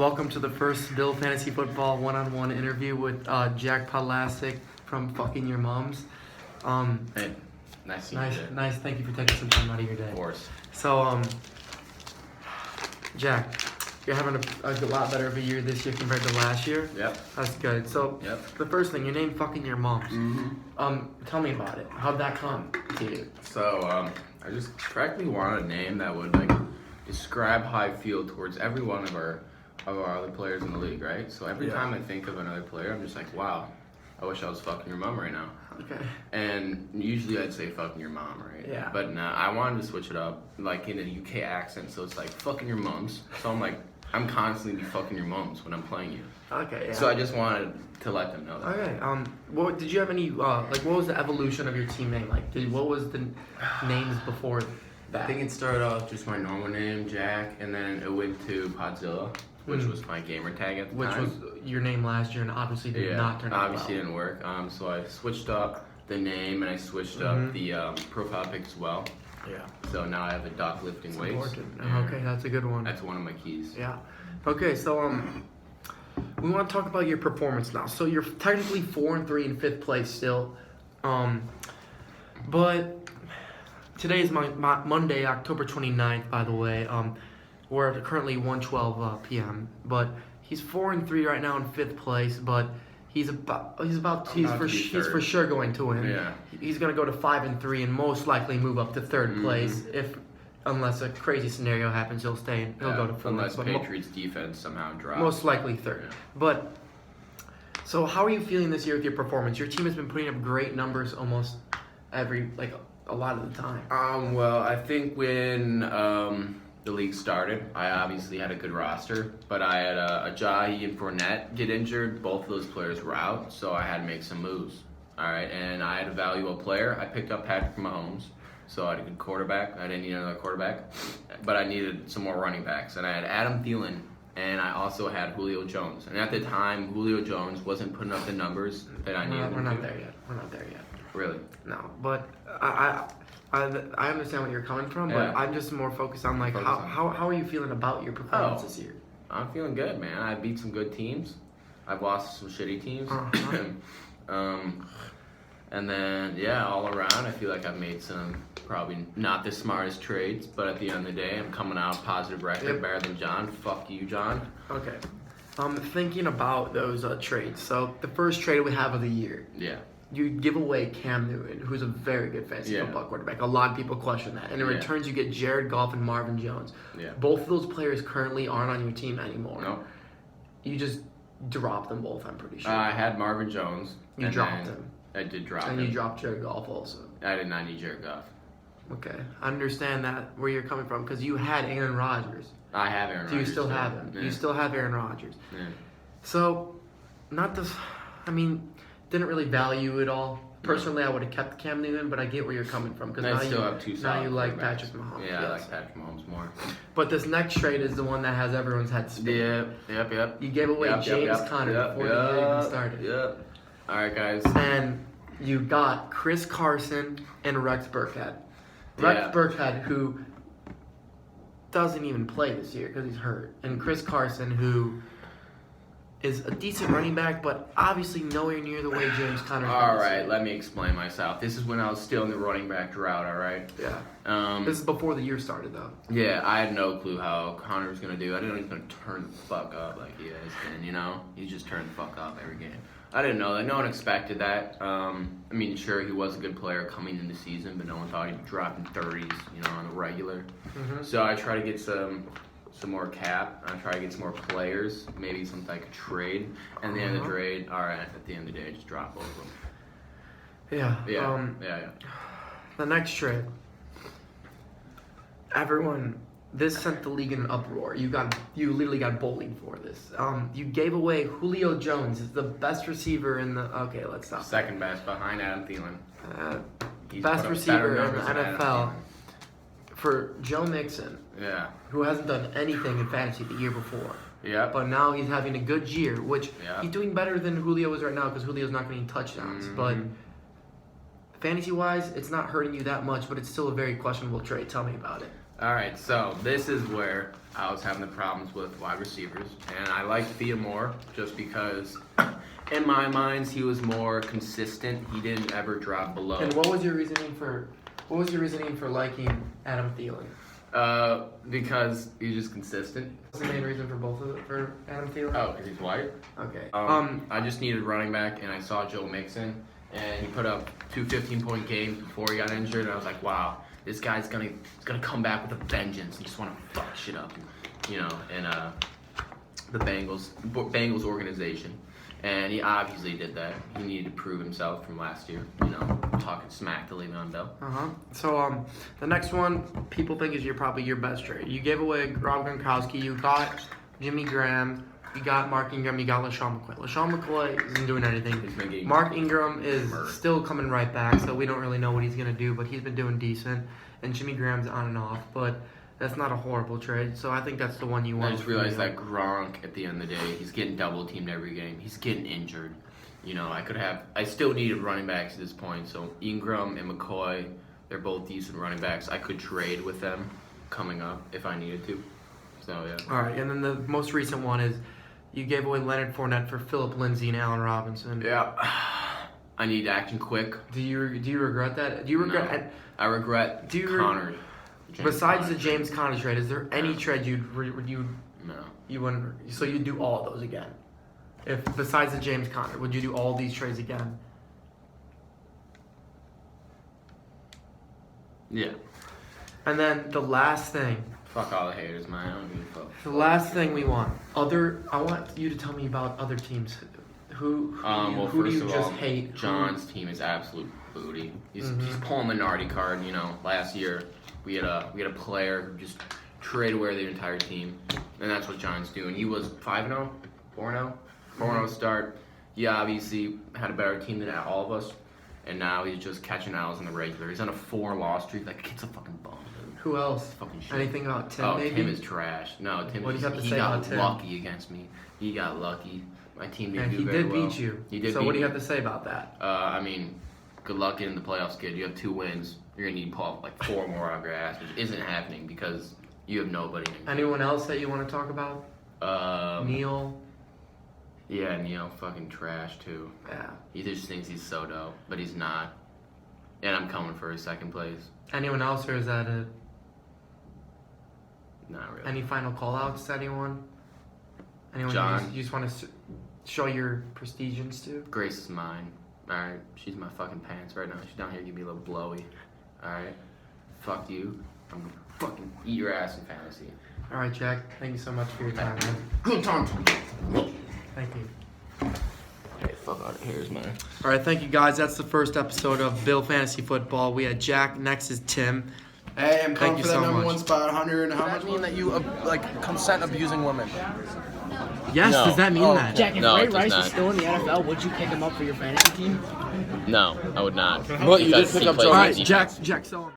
Welcome to the first Bill Fantasy Football one-on-one interview with Jack Podlasek from fucking your mom's. Hey, nice to Nice, meet you. nice. Thank you for taking some time out of your day. Of course. So, Jack, you're having a lot better of a year this year compared to last year. Yep. That's good. So, Yep. the first thing, your name fucking your mom's. Mm-hmm. Tell me about it. How'd that come to you? So, I just practically wanted a name that would describe how I feel towards every one of our other players in the league, right? So every time I think of another player, I'm just like, wow, I wish I was fucking your mom right now. Okay. And usually I'd say fucking your mom, right? Yeah. But nah, I wanted to switch it up, like in a UK accent, so it's like fucking your mums. So I'm like, I'm constantly be fucking your mums when I'm playing you. Okay. Yeah. So I just wanted to let them know that. Okay. What did you have any what was the evolution of your team name like? What was the names before that? I think it started off just my normal name, Jack, and then it went to Podzilla, which was my gamer tag at the time. Which was your name last year and obviously did not turn out obviously well. didn't work. So I switched up the name and I switched up the profile pic as well. Yeah. So now I have a dock lifting weights. Important. and Okay, that's a good one. That's one of my keys. Yeah. Okay, so we want to talk about your performance now. So you're technically 4-3 in fifth place still, but today is Monday, October 29th. By the way, we're at currently 1:12 p.m. But he's 4-3 right now in fifth place, but he's for sure going to win. Yeah. He's gonna go to 5-3 and most likely move up to third place unless a crazy scenario happens, he'll stay and he'll go to fourth. Unless But Patriots defense somehow drops. most likely third. Yeah. But so how are you feeling this year with your performance? Your team has been putting up great numbers almost a lot of the time. Well, I think when the league started, I obviously had a good roster, but I had Ajayi and Fournette get injured. Both of those players were out, so I had to make some moves. All right, and I had a valuable player. I picked up Patrick Mahomes, so I had a good quarterback. I didn't need another quarterback, but I needed some more running backs. And I had Adam Thielen, and I also had Julio Jones. And at the time, Julio Jones wasn't putting up the numbers that I needed. We're not there yet. We're not there yet. Really? No, but I understand where you're coming from, but Yeah. I'm just more focused on how are you feeling about your performance this year? I'm feeling good, man. I beat some good teams. I've lost some shitty teams. And then, all around, I feel like I've made some probably not the smartest trades, but at the end of the day, I'm coming out positive record, better than John. Fuck you, John. Okay. Thinking about those trades. So the first trade we have of the year, Yeah. you give away Cam Newton, who's a very good fantasy football quarterback. A lot of people question that. And in returns, you get Jared Goff and Marvin Jones. Yeah. Both of those players currently aren't on your team anymore. No. You just dropped them both, I'm pretty sure. I had Marvin Jones. You and dropped then him. I did drop him. And you dropped Jared Goff also. I did not need Jared Goff. Okay. I understand that where you're coming from because you had Aaron Rodgers. I have Aaron So you Rodgers, still too. have him. Yeah. You still have Aaron Rodgers. Yeah. So, didn't really value it all. Personally, I would have kept Cam Newton, but I get where you're coming from because I still have two now solid you like quarterbacks. Patrick Mahomes. Yeah, I yes. like Patrick Mahomes more. But this next trade is the one that has everyone's head spinning. Yep. You gave away James Conner before the year even started. Yep. All right, guys. And you got Chris Carson and Rex Burkhead. Rex Burkhead, who doesn't even play this year because he's hurt. And Chris Carson, who is a decent running back, but obviously nowhere near the way James Conner is. All right, let me explain myself. This is when I was still in the running back drought, all right? Yeah. This is before the year started, though. Yeah, I had no clue how Connor was going to do. I didn't know he was going to turn the fuck up like he has been, you know? He just turned the fuck up every game. I didn't know that. No one expected that. Sure, he was a good player coming into the season, but no one thought he'd be dropping 30s, on the regular. Mm-hmm. So I try to get some more cap. I try to get some more players, maybe some type of trade. And the end of the trade, all right, at the end of the day, I just drop both of them. Yeah. Yeah. The next trade. This sent the league in an uproar. You literally got bullied for this. You gave away Julio Jones, the best receiver in the. Okay, let's stop. Second best behind Adam Thielen. He's Best put up receiver better in the numbers than Adam NFL Thielen. for Joe Mixon, Yeah. who hasn't done anything in fantasy the year before. Yep. But now he's having a good year, which Yeah. he's doing better than Julio is right now because Julio's not getting touchdowns. But fantasy-wise, it's not hurting you that much, but it's still a very questionable trade. Tell me about it. All right, so this is where I was having the problems with wide receivers, and I like Thea more just because, in my mind, he was more consistent. He didn't ever drop below. And what was your reasoning for liking Adam Thielen? Because he's just consistent. What's the main reason for Adam Thielen? Oh, because he's white. Okay. I just needed running back, and I saw Joe Mixon, and he put up 2 15-point games before he got injured, and I was like, wow, this guy's gonna come back with a vengeance and just want to fuck shit up, you know, in the Bengals organization. And he obviously did that. He needed to prove himself from last year, you know, talking smack to Le'Veon Bell. So the next one people think is probably your best trade. You gave away Rob Gronkowski. You got Jimmy Graham. You got Mark Ingram. You got LaShawn McCoy. LaShawn McCoy isn't doing anything. Mark Ingram is still coming right back, so we don't really know what he's gonna do, but he's been doing decent. And Jimmy Graham's on and off, but that's not a horrible trade. So I think that's the one you want. I just realized that Gronk, at the end of the day, he's getting double teamed every game. He's getting injured. You know, I still needed running backs at this point. So Ingram and McCoy, they're both decent running backs. I could trade with them coming up if I needed to. So yeah. All right, and then the most recent one is you gave away Leonard Fournette for Phillip Lindsay and Allen Robinson. Yeah. I need action quick. Do you regret that? Do you regret? No. I regret Connor. Besides the James Conner trade, is there any trade you No. You wouldn't? So you'd do all of those again? If besides the James Conner, would you do all these trades again? Yeah. And then the last thing. Fuck all the haters, man. I don't give a fuck. The last thing we want. I want you to tell me about other teams. Who do you just hate? John's team is absolute booty. He's pulling the Nardi card. You know, last year we had a player who just traded away the entire team, and that's what John's doing. He was 5-0, 4-0, 4-0 start. He obviously had a better team than all of us, and now he's just catching L's in the regular. He's on a 4-loss streak. That kid's a fucking bum. Who else? Fucking shit. Anything about Tim? Oh, maybe? Tim is trash. No, Tim. What do you have to he say got about Tim? lucky against me. He got lucky. My team didn't And do very well. he did beat you. He did. So beat what do you me. have to say about that? I mean, good luck getting the playoffs, kid. You have 2 wins. You're gonna need to pull off like 4 more out of your ass, which isn't happening because you have nobody. Anyone else that you want to talk about? Neil. Yeah, Neil, fucking trash too. Yeah. He just thinks he's so dope, but he's not. And I'm coming for his 2nd place. Anyone else, or is that it? Not really. Any final call-outs to anyone? Anyone John. you just want to show your prestigions to? Grace is mine. Alright? She's my fucking pants right now. She's down here giving me a little blowy. Alright? Fuck you. I'm gonna fucking eat your ass in fantasy. Alright, Jack. Thank you so much for your time, man. Good time. Thank you. Hey, fuck out of here, man. Alright, thank you guys. That's the first episode of Bill Fantasy Football. We had Jack. Next is Tim. Hey, I'm coming you for that so number much. 1 spot. 100 and how Does much? that mean that you consent abusing women? Yes, No. does that mean that? Jack, if No, Ray it does Rice not. was still in the NFL, would you pick him up for your fantasy team? No, I would not. But you did Because pick he up plays Joe Alright, defense. Jack, so